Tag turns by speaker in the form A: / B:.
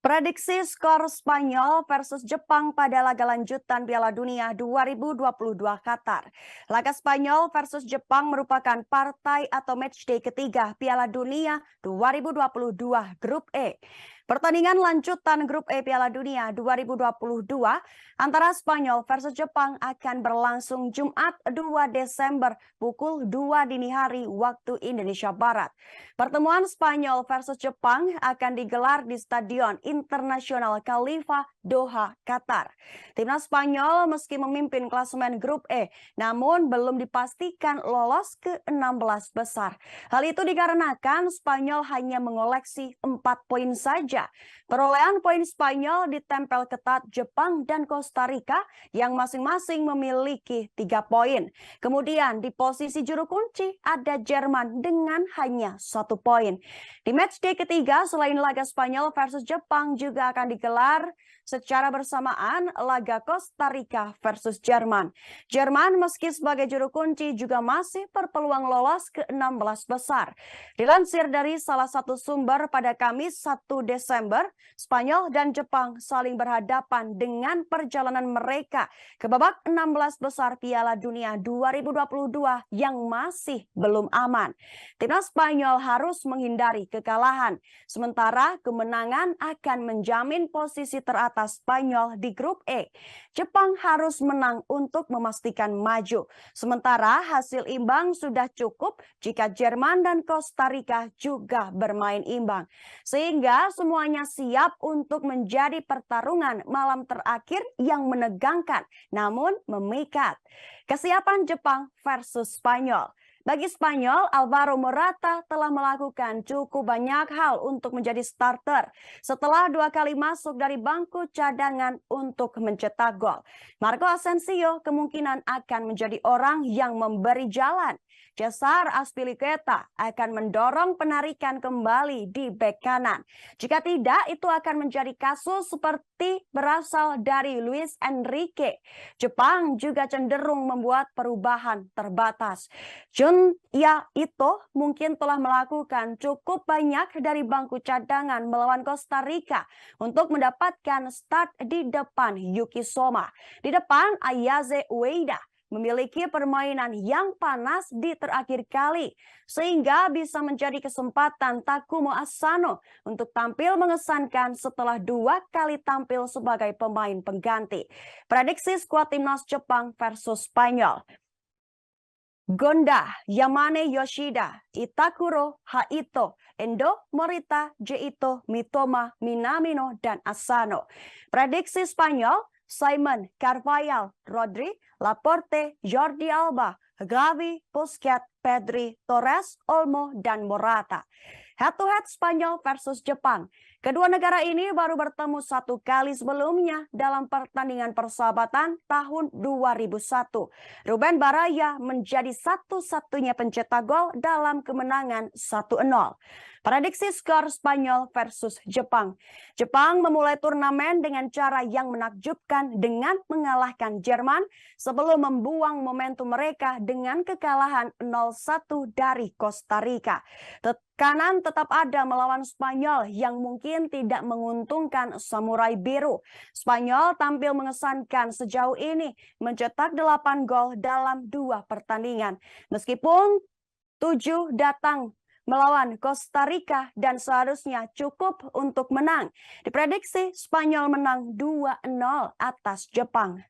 A: Prediksi skor Spanyol versus Jepang pada laga lanjutan Piala Dunia 2022 Qatar. Laga Spanyol versus Jepang merupakan partai atau matchday ketiga Piala Dunia 2022 Grup E. Pertandingan lanjutan Grup E Piala Dunia 2022 antara Spanyol versus Jepang akan berlangsung Jumat 2 Desember pukul 2 dini hari waktu Indonesia Barat. Pertemuan Spanyol versus Jepang akan digelar di Stadion Internasional Khalifa Doha, Qatar. Timnas Spanyol meski memimpin klasemen Grup E, namun belum dipastikan lolos ke 16 besar. Hal itu dikarenakan Spanyol hanya mengoleksi 4 poin saja. Perolehan poin Spanyol ditempel ketat Jepang dan Costa Rica yang masing-masing memiliki 3 poin. Kemudian di posisi juru kunci ada Jerman dengan hanya 1 poin. Di matchday ketiga selain laga Spanyol versus Jepang juga akan digelar secara bersamaan laga Costa Rica versus Jerman. Jerman meski sebagai juru kunci juga masih berpeluang lolos ke 16 besar. Dilansir dari salah satu sumber pada Kamis 1 Desember, Spanyol dan Jepang saling berhadapan dengan perjalanan mereka ke babak 16 besar Piala Dunia 2022 yang masih belum aman. Timnas Spanyol harus menghindari kekalahan, sementara kemenangan akan menjamin posisi teratas Spanyol di Grup E. Jepang harus menang untuk memastikan maju, sementara hasil imbang sudah cukup jika Jerman dan Costa Rica juga bermain imbang. Sehingga semuanya siap untuk menjadi pertarungan malam terakhir yang menegangkan namun memikat. Kesiapan Jepang versus Spanyol. Bagi Spanyol, Alvaro Morata telah melakukan cukup banyak hal untuk menjadi starter setelah 2 kali masuk dari bangku cadangan untuk mencetak gol. Marco Asensio kemungkinan akan menjadi orang yang memberi jalan. Cesar Azpilicueta akan mendorong penarikan kembali di bek kanan. Jika tidak, itu akan menjadi kasus seperti berasal dari Luis Enrique. Jepang juga cenderung membuat perubahan terbatas. Junya Ito mungkin telah melakukan cukup banyak dari bangku cadangan melawan Costa Rica untuk mendapatkan start di depan Yuki Soma. Di depan Ayaze Ueda memiliki permainan yang panas di terakhir kali, sehingga bisa menjadi kesempatan Takumo Asano untuk tampil mengesankan setelah 2 kali tampil sebagai pemain pengganti. Prediksi skuad timnas Jepang versus Spanyol. Gonda, Yamane Yoshida, Itakuro, Haito, Endo, Morita, Jeito, Mitoma, Minamino, dan Asano. Prediksi Spanyol, Simon, Carvajal, Rodri, Laporte, Jordi Alba, Gavi, Busquets, Pedri, Torres, Olmo, dan Morata. Head-to-head Spanyol versus Jepang. Kedua negara ini baru bertemu 1 kali sebelumnya dalam pertandingan persahabatan tahun 2001. Ruben Baraya menjadi satu-satunya pencetak gol dalam kemenangan 1-0. Prediksi skor Spanyol versus Jepang. Jepang memulai turnamen dengan cara yang menakjubkan dengan mengalahkan Jerman sebelum membuang momentum mereka dengan kekalahan 0-1 dari Costa Rica. Tekanan tetap ada melawan Spanyol yang mungkin tidak menguntungkan Samurai Biru. Spanyol tampil mengesankan sejauh ini, mencetak 8 gol dalam 2 pertandingan. Meskipun 7 datang melawan Costa Rica dan seharusnya cukup untuk menang. Diprediksi Spanyol menang 2-0 atas Jepang.